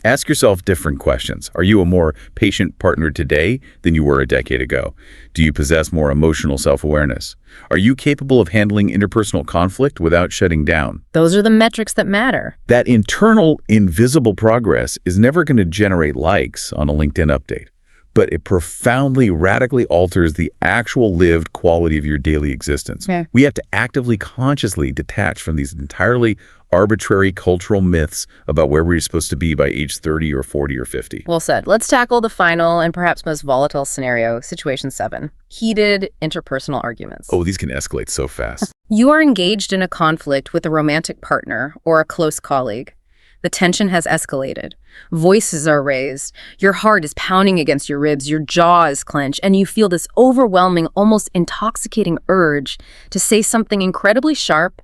Ask yourself different questions. Are you a more patient partner today than you were a decade ago? Do you possess more emotional self-awareness? Are you capable of handling interpersonal conflict without shutting down? Those are the metrics that matter. That internal, invisible progress is never going to generate likes on a LinkedIn update, but it profoundly, radically alters the actual lived quality of your daily existence. Yeah. We have to actively, consciously detach from these entirely arbitrary cultural myths about where we're supposed to be by age 30 or 40 or 50. Well said. Let's tackle the final and perhaps most volatile scenario, situation 7. Heated interpersonal arguments. Oh, these can escalate so fast. You are engaged in a conflict with a romantic partner or a close colleague. The tension has escalated. Voices are raised. Your heart is pounding against your ribs. Your jaw is clenched. And you feel this overwhelming, almost intoxicating urge to say something incredibly sharp,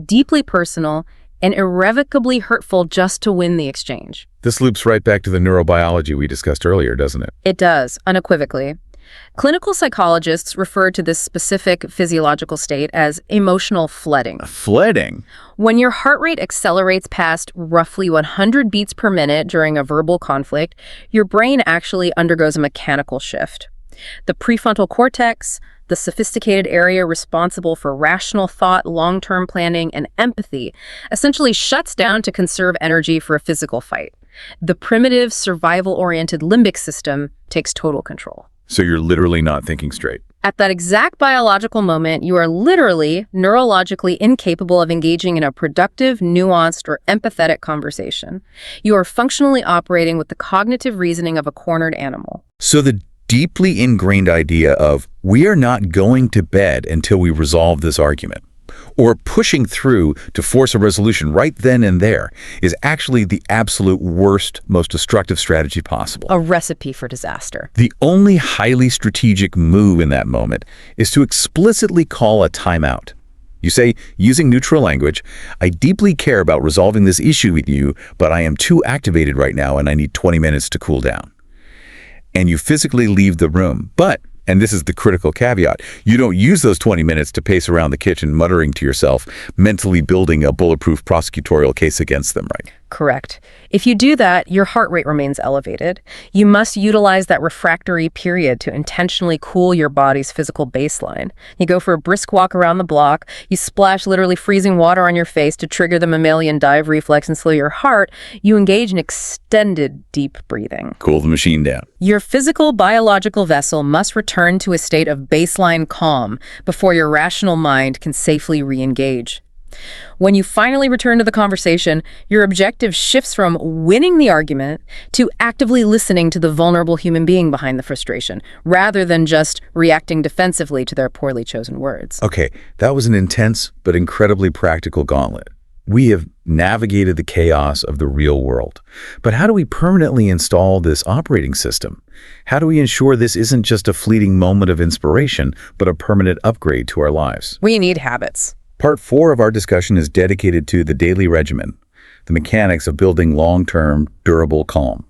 deeply personal, and irrevocably hurtful just to win the exchange. This loops right back to the neurobiology we discussed earlier, doesn't it? It does, unequivocally. Clinical psychologists refer to this specific physiological state as emotional flooding. Flooding? When your heart rate accelerates past roughly 100 beats per minute during a verbal conflict, your brain actually undergoes a mechanical shift. The prefrontal cortex, the sophisticated area responsible for rational thought, long-term planning, and empathy, essentially shuts down to conserve energy for a physical fight. The primitive, survival-oriented limbic system takes total control. So you're literally not thinking straight. At that exact biological moment, you are literally neurologically incapable of engaging in a productive, nuanced, or empathetic conversation. You are functionally operating with the cognitive reasoning of a cornered animal. So the deeply ingrained idea of we are not going to bed until we resolve this argument, or pushing through to force a resolution right then and there, is actually the absolute worst, most destructive strategy possible. A recipe for disaster. The only highly strategic move in that moment is to explicitly call a timeout. You say, using neutral language, I deeply care about resolving this issue with you, but I am too activated right now and I need 20 minutes to cool down. And you physically leave the room. But, and this is the critical caveat, you don't use those 20 minutes to pace around the kitchen muttering to yourself, mentally building a bulletproof prosecutorial case against them, right? Correct. If you do that, your heart rate remains elevated. You must utilize that refractory period to intentionally cool your body's physical baseline. You go for a brisk walk around the block, you splash literally freezing water on your face to trigger the mammalian dive reflex and slow your heart, you engage in extended deep breathing. Cool the machine down. Your physical biological vessel must return to a state of baseline calm before your rational mind can safely re-engage. When you finally return to the conversation, your objective shifts from winning the argument to actively listening to the vulnerable human being behind the frustration, rather than just reacting defensively to their poorly chosen words. Okay, that was an intense but incredibly practical gauntlet. We have navigated the chaos of the real world. But how do we permanently install this operating system? How do we ensure this isn't just a fleeting moment of inspiration, but a permanent upgrade to our lives? We need habits. Part 4 of our discussion is dedicated to the daily regimen, the mechanics of building long-term, durable calm.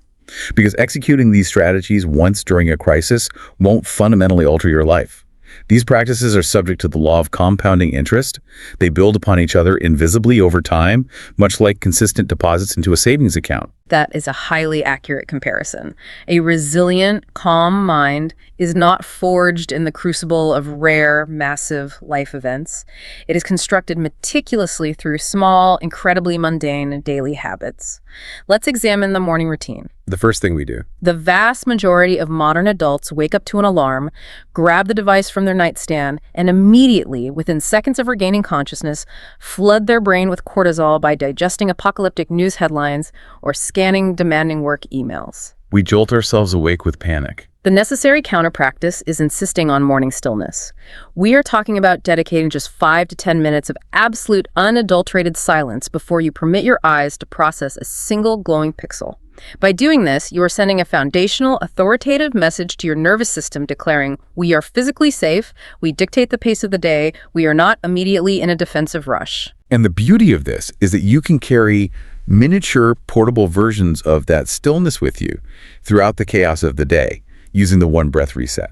Because executing these strategies once during a crisis won't fundamentally alter your life. These practices are subject to the law of compounding interest. They build upon each other invisibly over time, much like consistent deposits into a savings account. That is a highly accurate comparison. A resilient, calm mind is not forged in the crucible of rare, massive life events. It is constructed meticulously through small, incredibly mundane daily habits. Let's examine the morning routine. The first thing we do. The vast majority of modern adults wake up to an alarm, grab the device from their nightstand, and immediately, within seconds of regaining consciousness, flood their brain with cortisol by digesting apocalyptic news headlines or scanning demanding work emails. We jolt ourselves awake with panic. The necessary counter-practice is insisting on morning stillness. We are talking about dedicating just 5 to 10 minutes of absolute unadulterated silence before you permit your eyes to process a single glowing pixel. By doing this, you are sending a foundational, authoritative message to your nervous system declaring, we are physically safe, we dictate the pace of the day, we are not immediately in a defensive rush. And the beauty of this is that you can carry miniature portable versions of that stillness with you throughout the chaos of the day using the one breath reset.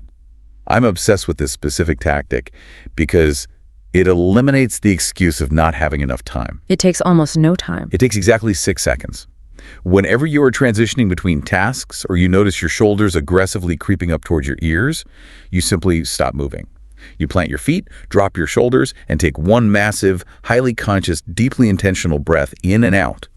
I'm obsessed with this specific tactic because It eliminates the excuse of not having enough time. It takes almost no time. It takes exactly 6 seconds. Whenever you are transitioning between tasks or you notice your shoulders aggressively creeping up towards your ears, you simply stop moving. You plant your feet, drop your shoulders, and take one massive, highly conscious, deeply intentional breath in and out.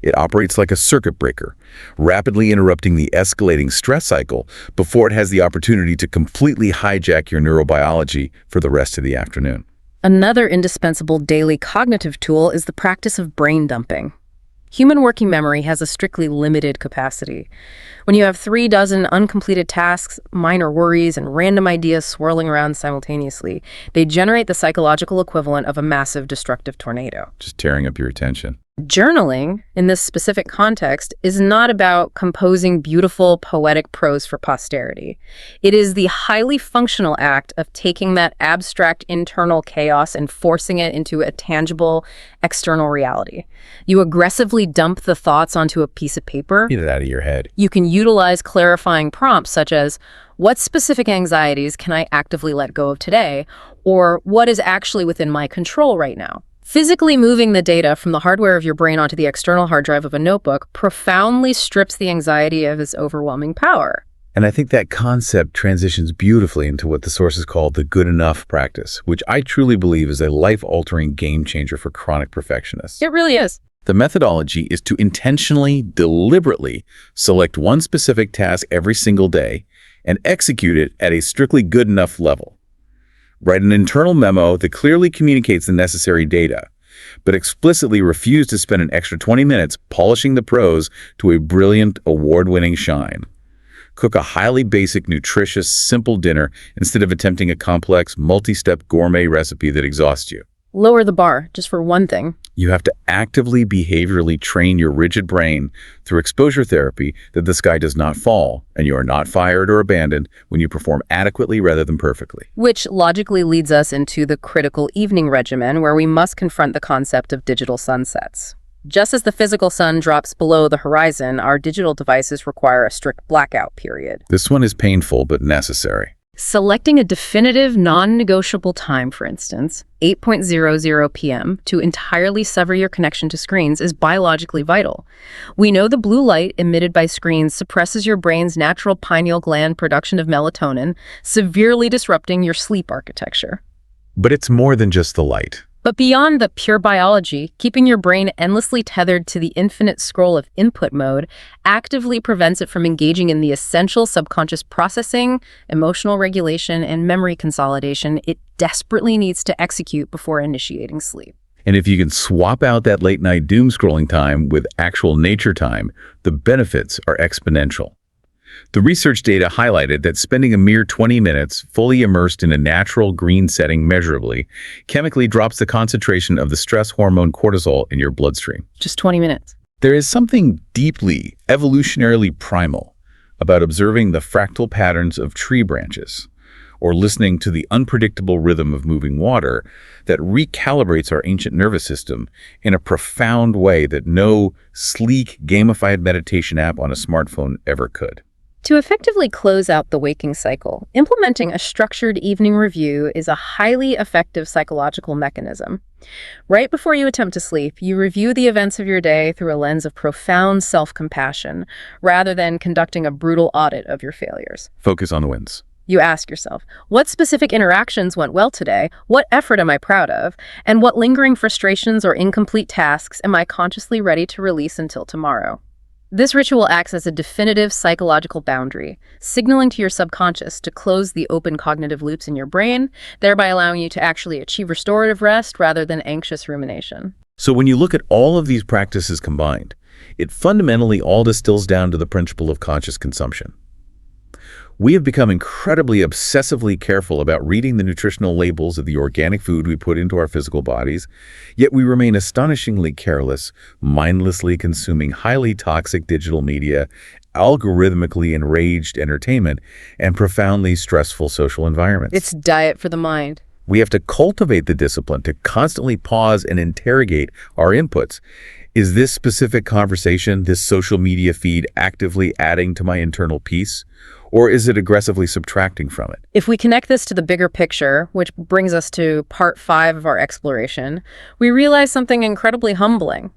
It operates like a circuit breaker, rapidly interrupting the escalating stress cycle before it has the opportunity to completely hijack your neurobiology for the rest of the afternoon. Another indispensable daily cognitive tool is the practice of brain dumping. Human working memory has a strictly limited capacity. When you have 36 uncompleted tasks, minor worries, and random ideas swirling around simultaneously, they generate the psychological equivalent of a massive destructive tornado. Just tearing up your attention. Journaling, in this specific context, is not about composing beautiful, poetic prose for posterity. It is the highly functional act of taking that abstract internal chaos and forcing it into a tangible, external reality. You aggressively dump the thoughts onto a piece of paper. Get it out of your head. You can utilize clarifying prompts such as, what specific anxieties can I actively let go of today? Or what is actually within my control right now? Physically moving the data from the hardware of your brain onto the external hard drive of a notebook profoundly strips the anxiety of its overwhelming power. And I think that concept transitions beautifully into what the sources call the good enough practice, which I truly believe is a life-altering game changer for chronic perfectionists. It really is. The methodology is to intentionally, deliberately select one specific task every single day and execute it at a strictly good enough level. Write an internal memo that clearly communicates the necessary data, but explicitly refuse to spend an extra 20 minutes polishing the prose to a brilliant, award-winning shine. Cook a highly basic, nutritious, simple dinner instead of attempting a complex, multi-step gourmet recipe that exhausts you. Lower the bar, just for one thing. You have to actively behaviorally train your rigid brain through exposure therapy that the sky does not fall and you are not fired or abandoned when you perform adequately rather than perfectly. Which logically leads us into the critical evening regimen, where we must confront the concept of digital sunsets. Just as the physical sun drops below the horizon, our digital devices require a strict blackout period. This one is painful but necessary. Selecting a definitive, non-negotiable time, for instance, 8:00 p.m., to entirely sever your connection to screens is biologically vital. We know the blue light emitted by screens suppresses your brain's natural pineal gland production of melatonin, severely disrupting your sleep architecture. But it's more than just the light. But beyond the pure biology, keeping your brain endlessly tethered to the infinite scroll of input mode actively prevents it from engaging in the essential subconscious processing, emotional regulation, and memory consolidation it desperately needs to execute before initiating sleep. And if you can swap out that late-night doom scrolling time with actual nature time, the benefits are exponential. The research data highlighted that spending a mere 20 minutes fully immersed in a natural green setting measurably chemically drops the concentration of the stress hormone cortisol in your bloodstream. Just 20 minutes. There is something deeply, evolutionarily primal about observing the fractal patterns of tree branches or listening to the unpredictable rhythm of moving water that recalibrates our ancient nervous system in a profound way that no sleek, gamified meditation app on a smartphone ever could. To effectively close out the waking cycle, implementing a structured evening review is a highly effective psychological mechanism. Right before you attempt to sleep, you review the events of your day through a lens of profound self-compassion, rather than conducting a brutal audit of your failures. Focus on the wins. You ask yourself, what specific interactions went well today? What effort am I proud of? And what lingering frustrations or incomplete tasks am I consciously ready to release until tomorrow? This ritual acts as a definitive psychological boundary, signaling to your subconscious to close the open cognitive loops in your brain, thereby allowing you to actually achieve restorative rest rather than anxious rumination. So when you look at all of these practices combined, it fundamentally all distills down to the principle of conscious consumption. We have become incredibly obsessively careful about reading the nutritional labels of the organic food we put into our physical bodies, yet we remain astonishingly careless, mindlessly consuming highly toxic digital media, algorithmically enraged entertainment, and profoundly stressful social environments. It's diet for the mind. We have to cultivate the discipline to constantly pause and interrogate our inputs. Is this specific conversation, this social media feed, actively adding to my internal peace? Or is it aggressively subtracting from it? If we connect this to the bigger picture, which brings us to part 5 of our exploration, we realize something incredibly humbling.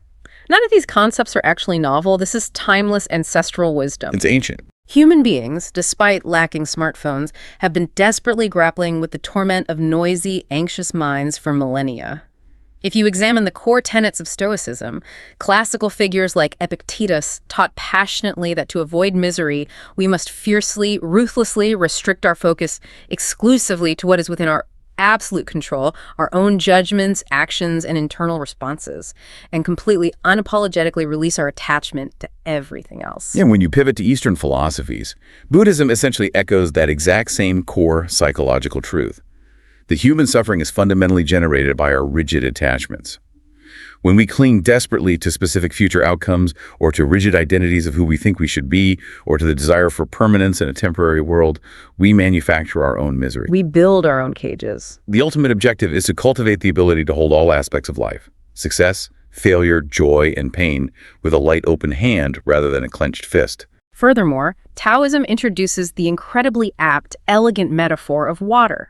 None of these concepts are actually novel. This is timeless ancestral wisdom. It's ancient. Human beings, despite lacking smartphones, have been desperately grappling with the torment of noisy, anxious minds for millennia. If you examine the core tenets of Stoicism, classical figures like Epictetus taught passionately that to avoid misery, we must fiercely, ruthlessly restrict our focus exclusively to what is within our absolute control, our own judgments, actions, and internal responses, and completely unapologetically release our attachment to everything else. Yeah, when you pivot to Eastern philosophies, Buddhism essentially echoes that exact same core psychological truth. The human suffering is fundamentally generated by our rigid attachments. When we cling desperately to specific future outcomes, or to rigid identities of who we think we should be, or to the desire for permanence in a temporary world, we manufacture our own misery. We build our own cages. The ultimate objective is to cultivate the ability to hold all aspects of life, success, failure, joy, and pain, with a light open hand rather than a clenched fist. Furthermore, Taoism introduces the incredibly apt, elegant metaphor of water.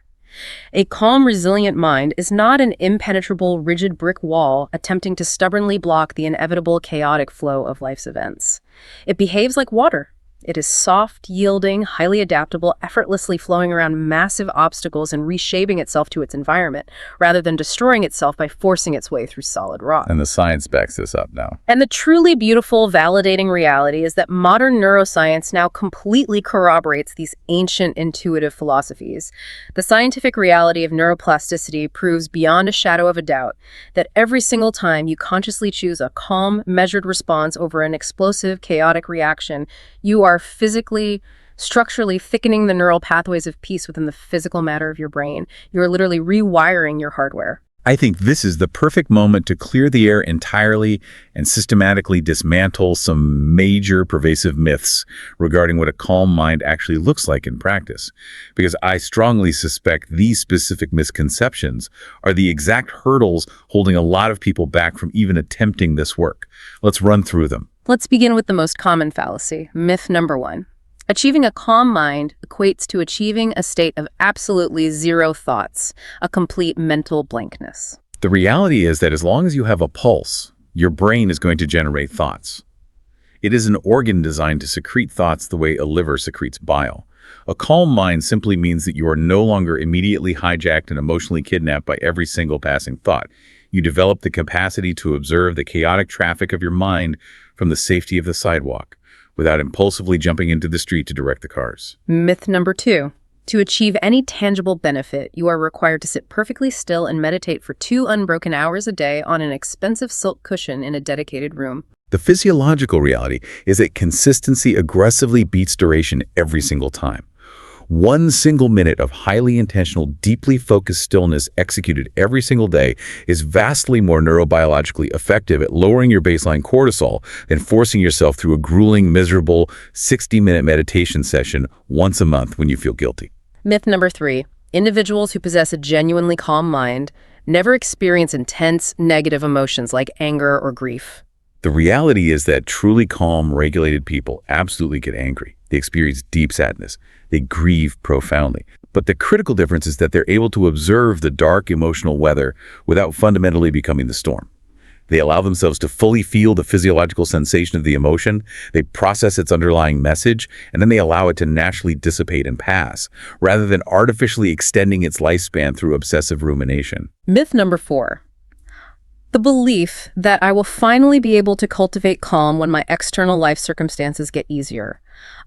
A calm, resilient mind is not an impenetrable, rigid brick wall attempting to stubbornly block the inevitable chaotic flow of life's events. It behaves like water. It is soft, yielding, highly adaptable, effortlessly flowing around massive obstacles and reshaping itself to its environment, rather than destroying itself by forcing its way through solid rock. And the science backs this up now. And the truly beautiful, validating reality is that modern neuroscience now completely corroborates these ancient intuitive philosophies. The scientific reality of neuroplasticity proves beyond a shadow of a doubt that every single time you consciously choose a calm, measured response over an explosive, chaotic reaction, you are physically, structurally thickening the neural pathways of peace within the physical matter of your brain. You are literally rewiring your hardware. I think this is the perfect moment to clear the air entirely and systematically dismantle some major pervasive myths regarding what a calm mind actually looks like in practice. Because I strongly suspect these specific misconceptions are the exact hurdles holding a lot of people back from even attempting this work. Let's run through them. Let's begin with the most common fallacy, myth number 1. Achieving a calm mind equates to achieving a state of absolutely zero thoughts, a complete mental blankness. The reality is that as long as you have a pulse, your brain is going to generate thoughts. It is an organ designed to secrete thoughts the way a liver secretes bile. A calm mind simply means that you are no longer immediately hijacked and emotionally kidnapped by every single passing thought. You develop the capacity to observe the chaotic traffic of your mind from the safety of the sidewalk, without impulsively jumping into the street to direct the cars. Myth number 2. To achieve any tangible benefit, you are required to sit perfectly still and meditate for 2 unbroken hours a day on an expensive silk cushion in a dedicated room. The physiological reality is that consistency aggressively beats duration every single time. 1 single minute of highly intentional, deeply focused stillness executed every single day is vastly more neurobiologically effective at lowering your baseline cortisol than forcing yourself through a grueling, miserable 60-minute meditation session once a month when you feel guilty. Myth number 3. Individuals who possess a genuinely calm mind never experience intense, negative emotions like anger or grief. The reality is that truly calm, regulated people absolutely get angry. They experience deep sadness. They grieve profoundly. But the critical difference is that they're able to observe the dark emotional weather without fundamentally becoming the storm. They allow themselves to fully feel the physiological sensation of the emotion, they process its underlying message, and then they allow it to naturally dissipate and pass, rather than artificially extending its lifespan through obsessive rumination. Myth number 4. The belief that I will finally be able to cultivate calm when my external life circumstances get easier.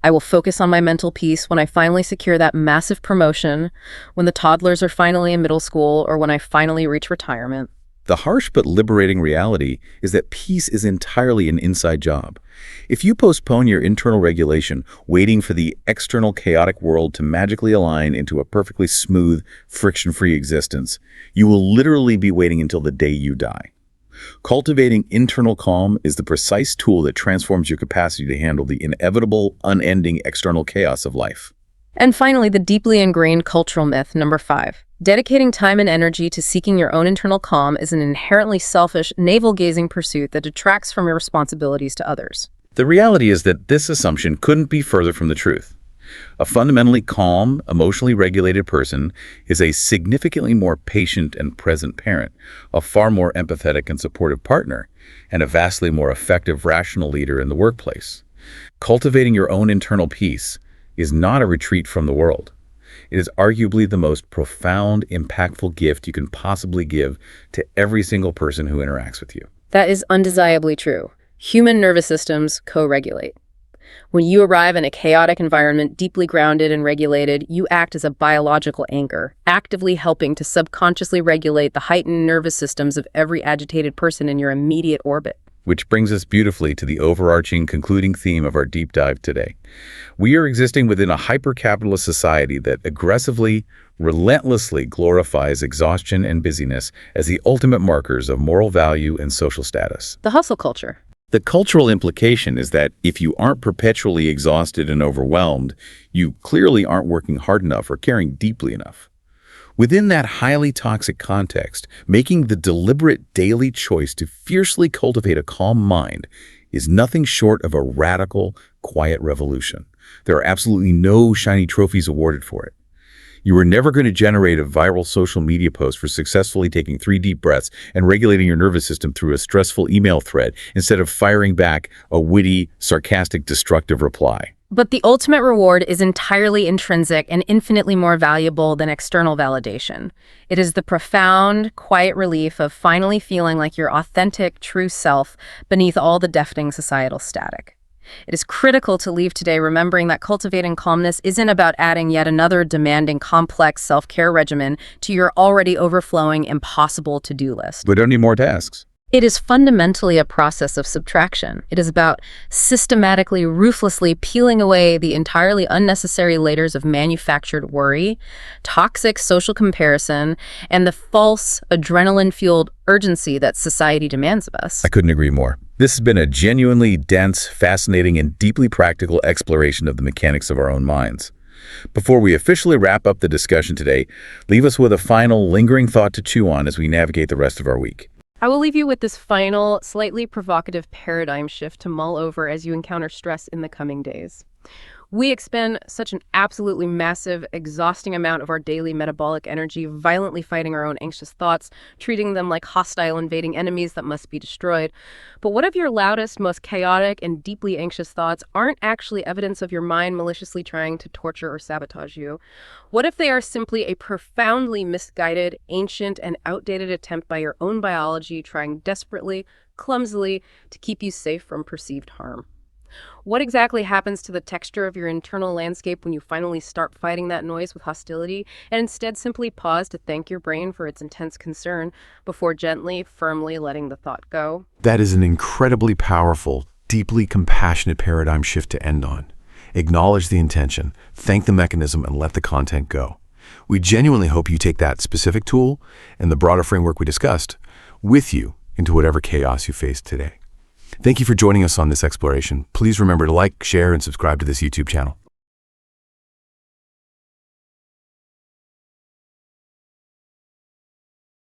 I will focus on my mental peace when I finally secure that massive promotion, when the toddlers are finally in middle school, or when I finally reach retirement. The harsh but liberating reality is that peace is entirely an inside job. If you postpone your internal regulation, waiting for the external chaotic world to magically align into a perfectly smooth, friction-free existence, you will literally be waiting until the day you die. Cultivating internal calm is the precise tool that transforms your capacity to handle the inevitable, unending external chaos of life. And finally, the deeply ingrained cultural myth, number 5. Dedicating time and energy to seeking your own internal calm is an inherently selfish, navel-gazing pursuit that detracts from your responsibilities to others. The reality is that this assumption couldn't be further from the truth. A fundamentally calm, emotionally regulated person is a significantly more patient and present parent, a far more empathetic and supportive partner, and a vastly more effective rational leader in the workplace. Cultivating your own internal peace is not a retreat from the world. It is arguably the most profound, impactful gift you can possibly give to every single person who interacts with you. That is undeniably true. Human nervous systems co-regulate. When you arrive in a chaotic environment, deeply grounded and regulated, you act as a biological anchor, actively helping to subconsciously regulate the heightened nervous systems of every agitated person in your immediate orbit. Which brings us beautifully to the overarching concluding theme of our deep dive today. We are existing within a hyper-capitalist society that aggressively, relentlessly glorifies exhaustion and busyness as the ultimate markers of moral value and social status. The hustle culture. The cultural implication is that if you aren't perpetually exhausted and overwhelmed, you clearly aren't working hard enough or caring deeply enough. Within that highly toxic context, making the deliberate daily choice to fiercely cultivate a calm mind is nothing short of a radical, quiet revolution. There are absolutely no shiny trophies awarded for it. You are never going to generate a viral social media post for successfully taking 3 deep breaths and regulating your nervous system through a stressful email thread instead of firing back a witty, sarcastic, destructive reply. But the ultimate reward is entirely intrinsic and infinitely more valuable than external validation. It is the profound, quiet relief of finally feeling like your authentic, true self beneath all the deafening societal static. It is critical to leave today remembering that cultivating calmness isn't about adding yet another demanding, complex self-care regimen to your already overflowing, impossible to-do list. We don't need more tasks. It is fundamentally a process of subtraction. It is about systematically, ruthlessly peeling away the entirely unnecessary layers of manufactured worry, toxic social comparison, and the false adrenaline-fueled urgency that society demands of us. I couldn't agree more. This has been a genuinely dense, fascinating, and deeply practical exploration of the mechanics of our own minds. Before we officially wrap up the discussion today, leave us with a final, lingering thought to chew on as we navigate the rest of our week. I will leave you with this final, slightly provocative paradigm shift to mull over as you encounter stress in the coming days. We expend such an absolutely massive, exhausting amount of our daily metabolic energy violently fighting our own anxious thoughts, treating them like hostile, invading enemies that must be destroyed. But what if your loudest, most chaotic, and deeply anxious thoughts aren't actually evidence of your mind maliciously trying to torture or sabotage you? What if they are simply a profoundly misguided, ancient, and outdated attempt by your own biology trying desperately, clumsily, to keep you safe from perceived harm? What exactly happens to the texture of your internal landscape when you finally start fighting that noise with hostility and instead simply pause to thank your brain for its intense concern before gently, firmly letting the thought go? That is an incredibly powerful, deeply compassionate paradigm shift to end on. Acknowledge the intention, thank the mechanism, and let the content go. We genuinely hope you take that specific tool and the broader framework we discussed with you into whatever chaos you face today. Thank you for joining us on this exploration. Please remember to like, share, and subscribe to this YouTube channel.